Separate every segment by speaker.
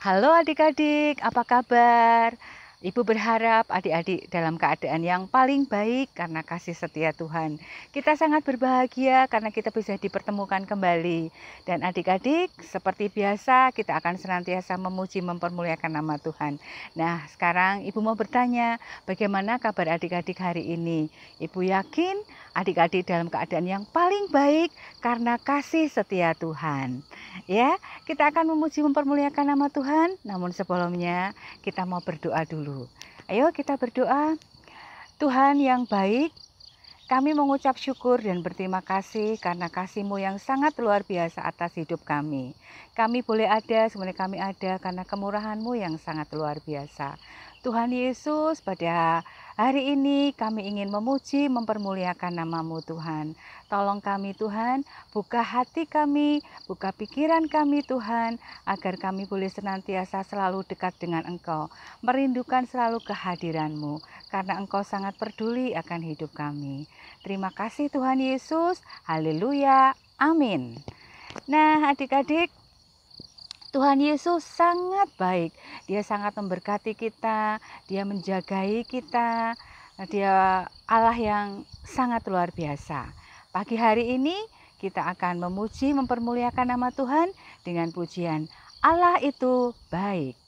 Speaker 1: Halo adik-adik, apa kabar? Ibu berharap adik-adik dalam keadaan yang paling baik karena kasih setia Tuhan. Kita sangat berbahagia karena kita bisa dipertemukan kembali. Dan adik-adik, seperti biasa kita akan senantiasa memuji mempermuliakan nama Tuhan. Nah, sekarang Ibu mau bertanya, bagaimana kabar adik-adik hari ini? Ibu yakin adik-adik dalam keadaan yang paling baik karena kasih setia Tuhan. Ya, kita akan memuji mempermuliakan nama Tuhan, namun sebelumnya kita mau berdoa dulu. Ayo kita berdoa. Tuhan yang baik, kami mengucap syukur dan berterima kasih karena kasih-Mu yang sangat luar biasa atas hidup kami. Kami boleh ada, sebenarnya kami ada karena kemurahan-Mu yang sangat luar biasa. Tuhan Yesus, pada hari ini kami ingin memuji, mempermuliakan nama-Mu Tuhan. Tolong kami Tuhan, buka hati kami, buka pikiran kami Tuhan, agar kami boleh senantiasa selalu dekat dengan Engkau, merindukan selalu kehadiran-Mu, karena Engkau sangat peduli akan hidup kami. Terima kasih Tuhan Yesus, haleluya, amin. Nah adik-adik, Tuhan Yesus sangat baik, Dia sangat memberkati kita, Dia menjagai kita, Dia Allah yang sangat luar biasa. Pagi hari ini kita akan memuji, mempermuliakan nama Tuhan dengan pujian Allah itu baik.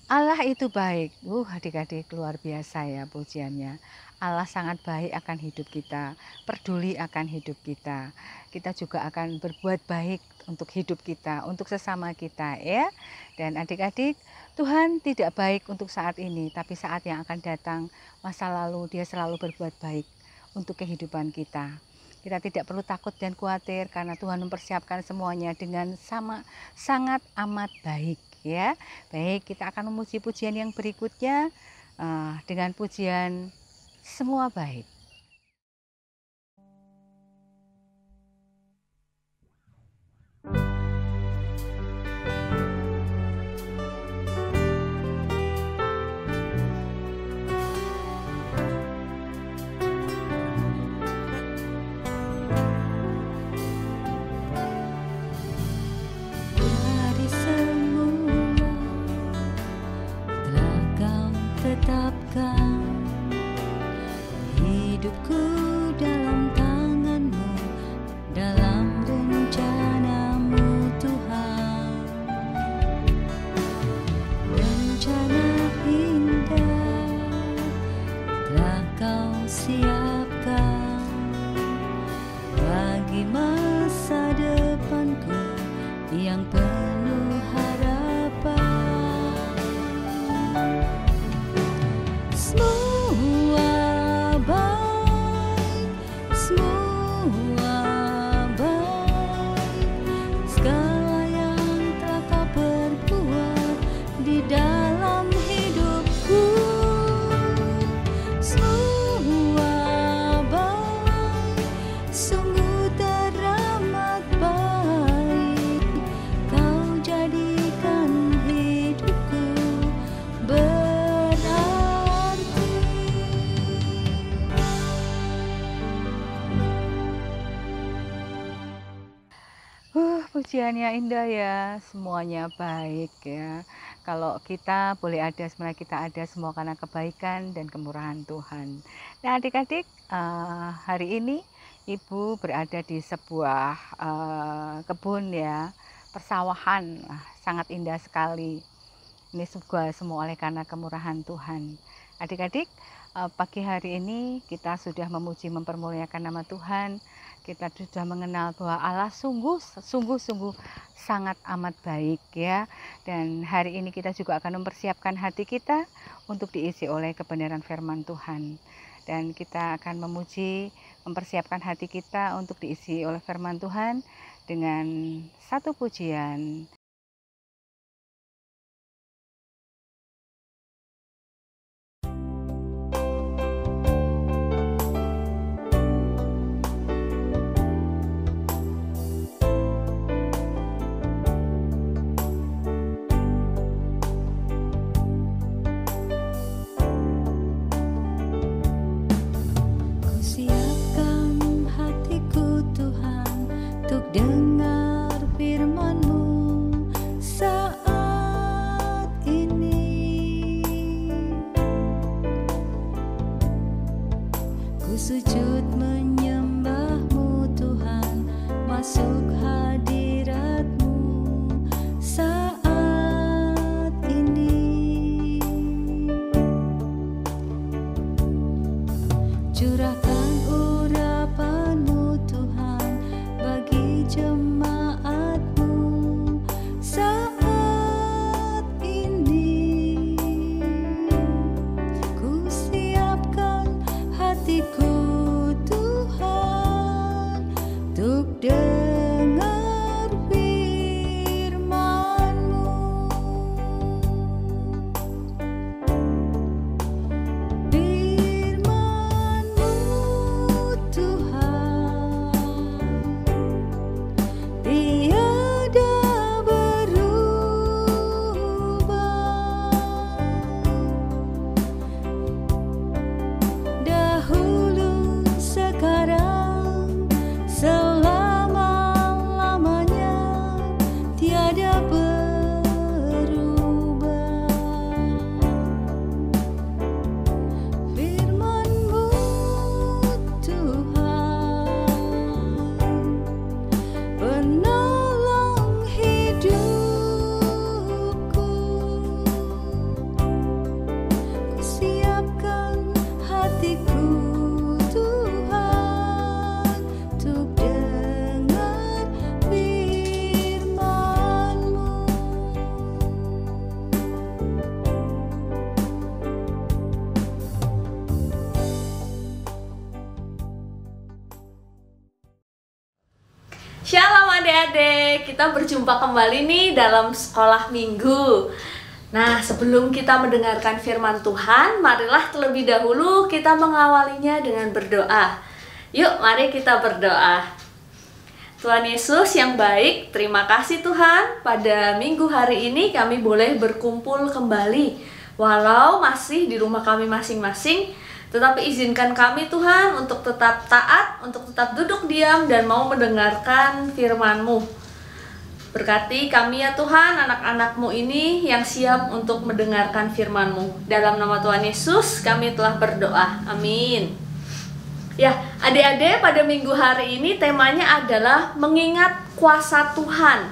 Speaker 1: Allah itu baik. Adik-adik luar biasa ya pujiannya. Allah sangat baik akan hidup kita, peduli akan hidup kita. Kita juga akan berbuat baik untuk hidup kita, untuk sesama kita ya. Dan adik-adik, Tuhan tidak baik untuk saat ini, tapi saat yang akan datang, masa lalu Dia selalu berbuat baik untuk kehidupan kita. Kita tidak perlu takut dan khawatir karena Tuhan mempersiapkan semuanya dengan sangat amat baik. Ya, baik, kita akan memuji pujian yang berikutnya dengan pujian semua baik.
Speaker 2: Tetapkan
Speaker 1: Pujiannya indah ya, semuanya baik ya. Kalau kita boleh ada, sebenarnya kita ada semua karena kebaikan dan kemurahan Tuhan. Nah adik-adik, hari ini Ibu berada di sebuah kebun ya, persawahan, sangat indah sekali. Ini semua oleh karena kemurahan Tuhan. Adik-adik, pagi hari ini kita sudah memuji mempermuliakan nama Tuhan. Kita sudah mengenal bahwa Allah sungguh sangat amat baik ya. Dan hari ini kita juga akan mempersiapkan hati kita untuk diisi oleh kebenaran firman Tuhan. Dan kita akan mempersiapkan hati kita untuk diisi oleh firman Tuhan dengan satu pujian.
Speaker 2: Sujud menyembah-Mu Tuhan, masuk hadirat-Mu saat ini. Curahkan urapan-Mu Tuhan bagi jemaat-Mu saat ini. Ku siapkan hatiku untuk dengar firman-Mu. Firman-Mu Tuhan tiada berubah. Dahulu, sekarang, selama-lamanya tiada berubah. Firman-Mu Tuhan, penolong hidupku. Ku siapkan hatiku Tuhan untuk dengar firman-Mu.
Speaker 3: Shalom adik-adik, kita berjumpa kembali nih dalam sekolah minggu. Nah, sebelum kita mendengarkan firman Tuhan, marilah terlebih dahulu kita mengawalinya dengan berdoa. Yuk, mari kita berdoa. Tuhan Yesus yang baik, terima kasih Tuhan, pada minggu hari ini kami boleh berkumpul kembali. Walau masih di rumah kami masing-masing, tetapi izinkan kami Tuhan untuk tetap taat, untuk tetap duduk diam dan mau mendengarkan firman-Mu. Berkati kami ya Tuhan, anak-anak-Mu ini yang siap untuk mendengarkan firman-Mu. Dalam nama Tuhan Yesus kami telah berdoa, amin. Ya, adik-adik, pada minggu hari ini temanya adalah mengingat kuasa Tuhan.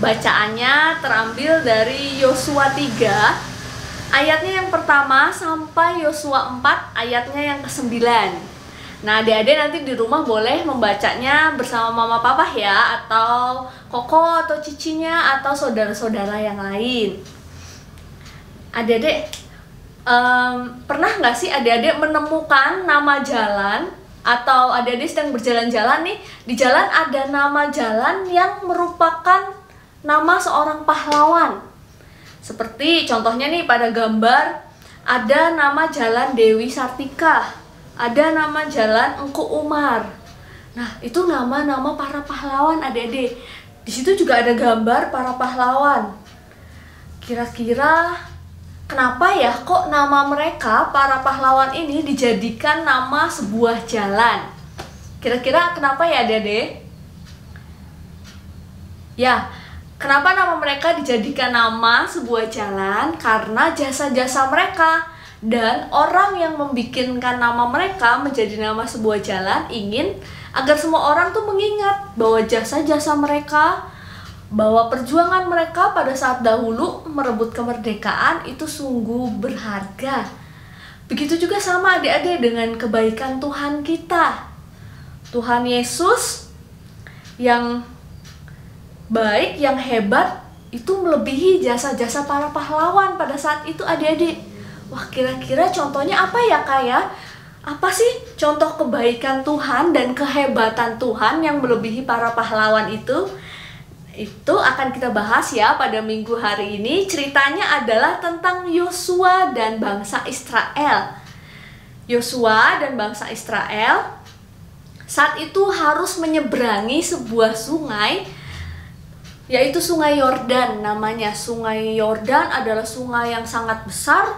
Speaker 3: Bacaannya terambil dari Yosua 3 ayatnya yang pertama sampai Yosua 4 ayatnya yang ke-9. Nah, adik-adik nanti di rumah boleh membacanya bersama mama papa ya, atau koko atau cicinya atau saudara-saudara yang lain. Adik-adik, pernah nggak sih adik-adik menemukan nama jalan, atau adik-adik sedang berjalan-jalan nih, di jalan ada nama jalan yang merupakan nama seorang pahlawan? Seperti contohnya nih pada gambar ada nama jalan Dewi Sartika, ada nama jalan Engku Umar. Nah, itu nama-nama para pahlawan adik-adik. Di situ juga ada gambar para pahlawan. Kira-kira kenapa ya kok nama mereka, para pahlawan ini, dijadikan nama sebuah jalan? Kira-kira kenapa ya adik-adik? Ya, kenapa nama mereka dijadikan nama sebuah jalan? Karena jasa-jasa mereka. Dan orang yang membikinkan nama mereka menjadi nama sebuah jalan ingin agar semua orang tuh mengingat bahwa jasa-jasa mereka, bahwa perjuangan mereka pada saat dahulu merebut kemerdekaan itu sungguh berharga. Begitu juga sama adik-adik dengan kebaikan Tuhan kita. Tuhan Yesus yang baik, yang hebat, itu melebihi jasa-jasa para pahlawan pada saat itu adik-adik. Wah, kira-kira contohnya apa ya Kak ya? Apa sih contoh kebaikan Tuhan dan kehebatan Tuhan yang melebihi para pahlawan itu? Itu akan kita bahas ya pada minggu hari ini. Ceritanya adalah tentang Yosua dan bangsa Israel. Yosua dan bangsa Israel saat itu harus menyeberangi sebuah sungai, yaitu Sungai Yordan namanya. Sungai Yordan adalah sungai yang sangat besar,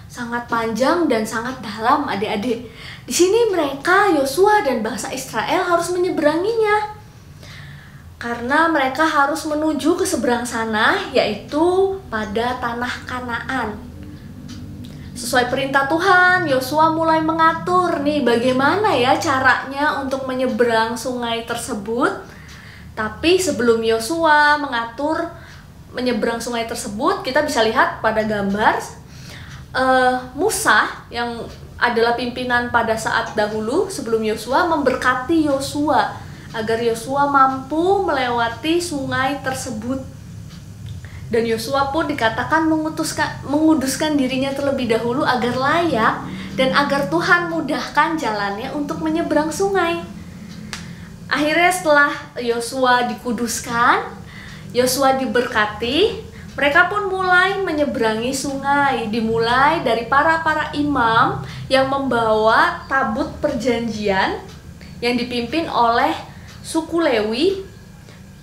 Speaker 3: sangat panjang dan sangat dalam adik-adik. Di sini mereka, Yosua dan bangsa Israel harus menyeberanginya. Karena mereka harus menuju ke seberang sana, yaitu pada tanah Kanaan. Sesuai perintah Tuhan, Yosua mulai mengatur nih bagaimana ya caranya untuk menyeberang sungai tersebut. Tapi sebelum Yosua mengatur menyeberang sungai tersebut, kita bisa lihat pada gambar Musa yang adalah pimpinan pada saat dahulu sebelum Yosua memberkati Yosua agar Yosua mampu melewati sungai tersebut. Dan Yosua pun dikatakan menguduskan dirinya terlebih dahulu agar layak dan agar Tuhan mudahkan jalannya untuk menyeberang sungai. Akhirnya setelah Yosua dikuduskan, Yosua diberkati, mereka pun mulai menyeberangi sungai. Dimulai dari para imam yang membawa tabut perjanjian yang dipimpin oleh suku Lewi.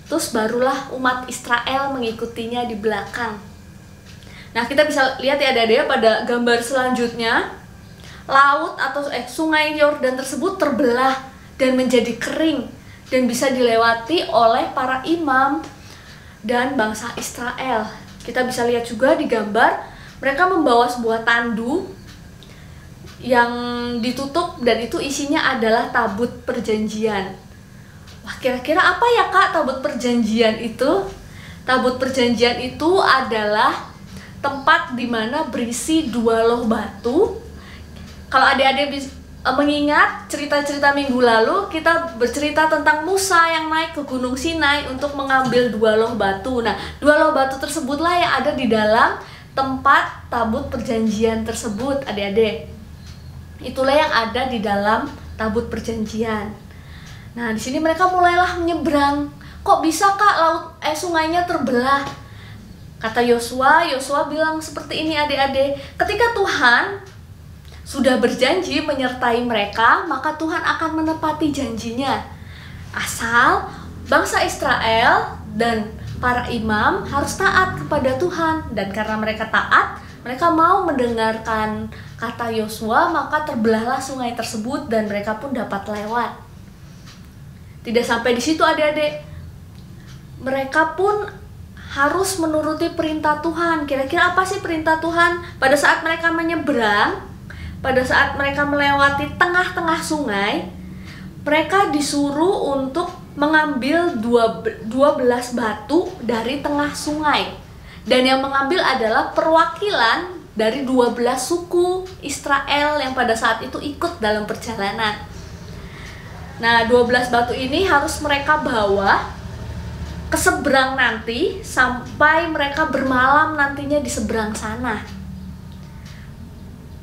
Speaker 3: Terus barulah umat Israel mengikutinya di belakang. Nah, kita bisa lihat ya adik-adik pada gambar selanjutnya. Laut atau sungai Yordan tersebut terbelah dan menjadi kering dan bisa dilewati oleh para imam dan bangsa Israel. Kita bisa lihat juga di gambar mereka membawa sebuah tandu yang ditutup dan itu isinya adalah tabut perjanjian. Wah, kira-kira apa ya Kak tabut perjanjian itu? Tabut perjanjian itu adalah tempat di mana berisi 2 loh batu. Kalau adik-adik mengingat cerita-cerita minggu lalu, kita bercerita tentang Musa yang naik ke Gunung Sinai untuk mengambil 2 loh batu. Nah, 2 loh batu tersebutlah yang ada di dalam tempat tabut perjanjian tersebut, adik-adik. Itulah yang ada di dalam tabut perjanjian. Nah, di sini mereka mulailah menyeberang. Kok bisa Kak sungainya terbelah? Kata Yosua bilang seperti ini adik-adik. Ketika Tuhan sudah berjanji menyertai mereka, maka Tuhan akan menepati janjinya. Asal bangsa Israel dan para imam harus taat kepada Tuhan. Dan karena mereka taat, mereka mau mendengarkan kata Yosua, maka terbelahlah sungai tersebut dan mereka pun dapat lewat. Tidak sampai di situ adik-adik. Mereka pun harus menuruti perintah Tuhan. Kira-kira apa sih perintah Tuhan? Pada saat mereka menyeberang, pada saat mereka melewati tengah-tengah sungai, mereka disuruh untuk mengambil 12 batu dari tengah sungai. Dan yang mengambil adalah perwakilan dari 12 suku Israel yang pada saat itu ikut dalam perjalanan. Nah, 12 batu ini harus mereka bawa ke seberang nanti sampai mereka bermalam nantinya di seberang sana.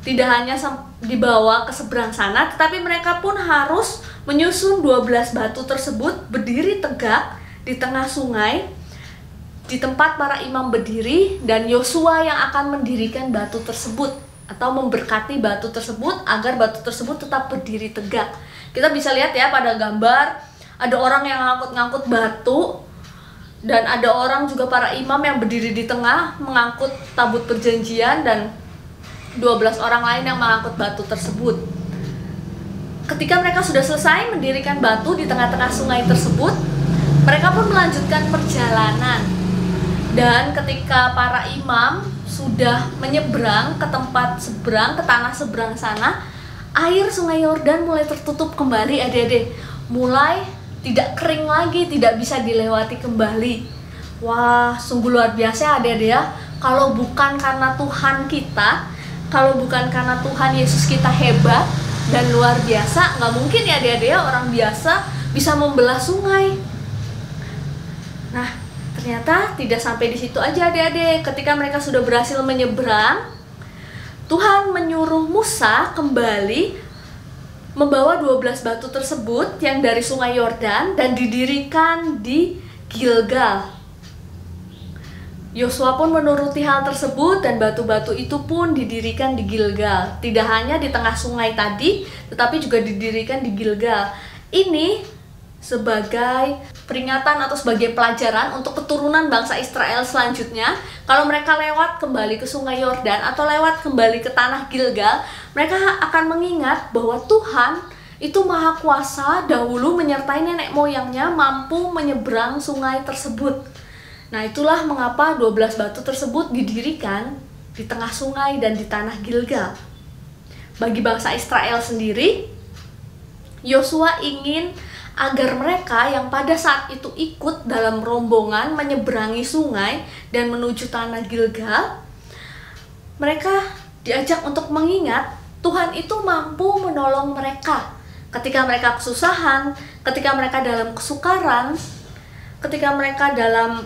Speaker 3: Tidak hanya dibawa ke seberang sana, tetapi mereka pun harus menyusun 12 batu tersebut berdiri tegak di tengah sungai di tempat para imam berdiri, dan Yosua yang akan mendirikan batu tersebut atau memberkati batu tersebut agar batu tersebut tetap berdiri tegak. Kita bisa lihat ya pada gambar ada orang yang ngangkut-ngangkut batu dan ada orang juga para imam yang berdiri di tengah mengangkut tabut perjanjian dan 12 orang lain yang mengangkut batu tersebut. Ketika mereka sudah selesai mendirikan batu di tengah-tengah sungai tersebut, Mereka pun melanjutkan perjalanan. Dan ketika para imam sudah menyeberang ke tempat seberang, ke tanah seberang sana, air sungai Yordan mulai tertutup kembali adik-adik. Mulai tidak kering lagi, tidak bisa dilewati kembali. Wah, sungguh luar biasa adik-adik ya. Kalau bukan karena Tuhan kita, kalau bukan karena Tuhan Yesus kita hebat dan luar biasa, nggak mungkin ya adik-adik ya, orang biasa bisa membelah sungai. Nah, ternyata tidak sampai di situ aja adik-adik. Ketika mereka sudah berhasil menyeberang, Tuhan menyuruh Musa kembali membawa 12 batu tersebut yang dari sungai Yordan dan didirikan di Gilgal. Yosua pun menuruti hal tersebut dan batu-batu itu pun didirikan di Gilgal. Tidak hanya di tengah sungai tadi, tetapi juga didirikan di Gilgal. Ini sebagai peringatan atau sebagai pelajaran untuk keturunan bangsa Israel selanjutnya. Kalau mereka lewat kembali ke sungai Yordan atau lewat kembali ke tanah Gilgal, mereka akan mengingat bahwa Tuhan itu maha kuasa, dahulu menyertai nenek moyangnya mampu menyeberang sungai tersebut. Nah, itulah mengapa 12 batu tersebut didirikan di tengah sungai dan di tanah Gilgal. Bagi bangsa Israel sendiri, Yosua ingin agar mereka yang pada saat itu ikut dalam rombongan menyeberangi sungai dan menuju tanah Gilgal, mereka diajak untuk mengingat Tuhan itu mampu menolong mereka ketika mereka kesusahan, ketika mereka dalam kesukaran, ketika mereka dalam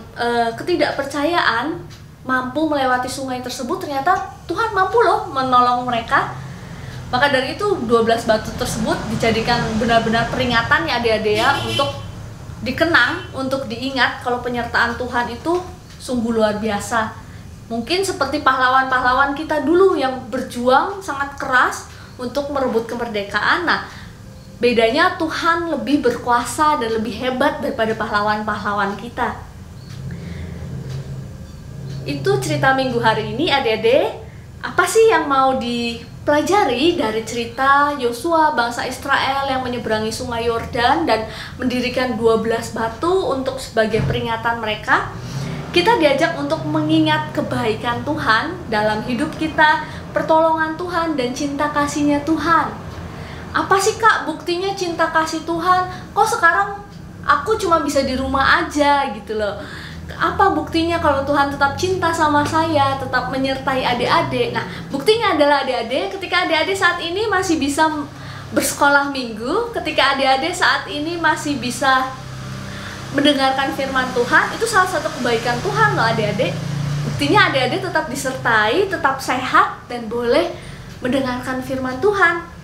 Speaker 3: ketidakpercayaan, mampu melewati sungai tersebut. Ternyata Tuhan mampu loh menolong mereka. Maka dari itu 12 batu tersebut dijadikan benar-benar peringatan ya adik-adik ya, untuk dikenang, untuk diingat kalau penyertaan Tuhan itu sungguh luar biasa. Mungkin seperti pahlawan-pahlawan kita dulu yang berjuang sangat keras untuk merebut kemerdekaan. Nah, bedanya Tuhan lebih berkuasa dan lebih hebat daripada pahlawan-pahlawan kita. Itu cerita minggu hari ini adik-adik. Apa sih yang mau dipelajari dari cerita Yosua bangsa Israel yang menyeberangi sungai Yordan dan mendirikan 12 batu untuk sebagai peringatan mereka? Kita diajak untuk mengingat kebaikan Tuhan dalam hidup kita, pertolongan Tuhan dan cinta kasih-Nya Tuhan. Apa sih Kak buktinya cinta kasih Tuhan? Kok sekarang aku cuma bisa di rumah aja gitu loh. Apa buktinya kalau Tuhan tetap cinta sama saya, tetap menyertai adik-adik? Nah, buktinya adalah adik-adik ketika adik-adik saat ini masih bisa bersekolah minggu, ketika adik-adik saat ini masih bisa mendengarkan firman Tuhan, itu salah satu kebaikan Tuhan loh adik-adik. Buktinya adik-adik tetap disertai, tetap sehat dan boleh mendengarkan firman Tuhan.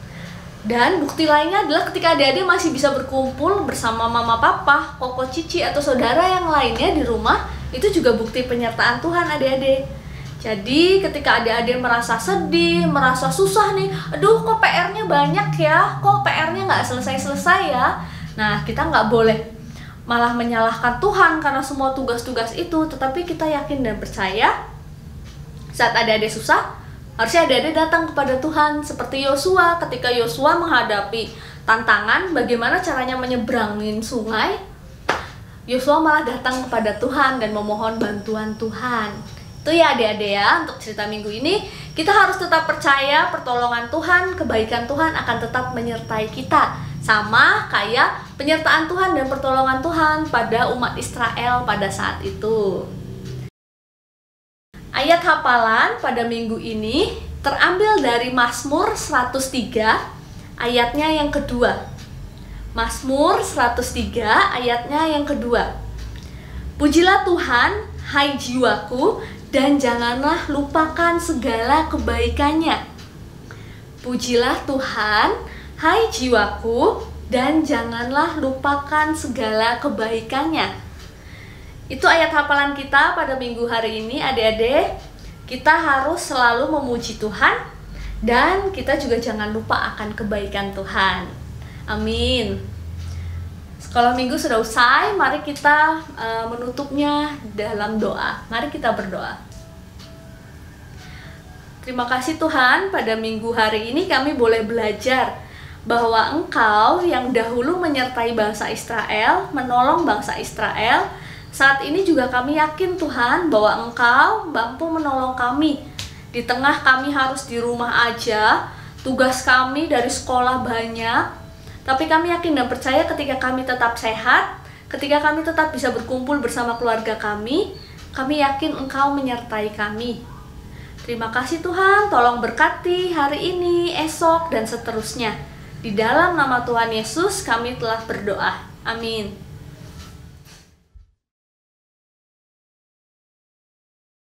Speaker 3: Dan bukti lainnya adalah ketika adik-adik masih bisa berkumpul bersama mama papa, koko cici atau saudara yang lainnya di rumah, itu juga bukti penyertaan Tuhan adik-adik. Jadi ketika adik-adik merasa sedih, merasa susah nih, aduh kok PR-nya banyak ya, kok PR-nya nggak selesai-selesai ya. Nah, kita nggak boleh malah menyalahkan Tuhan karena semua tugas-tugas itu, tetapi kita yakin dan percaya saat adik-adik susah, harusnya adik-adik datang kepada Tuhan seperti Yosua. Ketika Yosua menghadapi tantangan bagaimana caranya menyeberangin sungai, Yosua malah datang kepada Tuhan dan memohon bantuan Tuhan. Itu ya adik-adik ya, untuk cerita minggu ini kita harus tetap percaya pertolongan Tuhan, kebaikan Tuhan akan tetap menyertai kita, sama kayak penyertaan Tuhan dan pertolongan Tuhan pada umat Israel pada saat itu. Ayat hafalan pada minggu ini terambil dari Mazmur 103 ayatnya yang kedua. Mazmur 103 ayatnya yang kedua. Pujilah Tuhan, hai jiwaku, dan janganlah lupakan segala kebaikannya. Pujilah Tuhan, hai jiwaku, dan janganlah lupakan segala kebaikannya. Itu ayat hafalan kita pada minggu hari ini adik-adik. Kita harus selalu memuji Tuhan dan kita juga jangan lupa akan kebaikan Tuhan. Amin. Sekolah minggu sudah usai, mari kita menutupnya dalam doa. Mari kita berdoa. Terima kasih Tuhan, pada minggu hari ini kami boleh belajar bahwa Engkau yang dahulu menyertai bangsa Israel, menolong bangsa Israel, saat ini juga kami yakin Tuhan bahwa Engkau mampu menolong kami. Di tengah kami harus di rumah aja, tugas kami dari sekolah banyak, tapi kami yakin dan percaya ketika kami tetap sehat, ketika kami tetap bisa berkumpul bersama keluarga kami yakin Engkau menyertai kami. Terima kasih Tuhan, tolong berkati hari ini, esok, dan seterusnya. Di dalam nama Tuhan Yesus kami telah berdoa. Amin.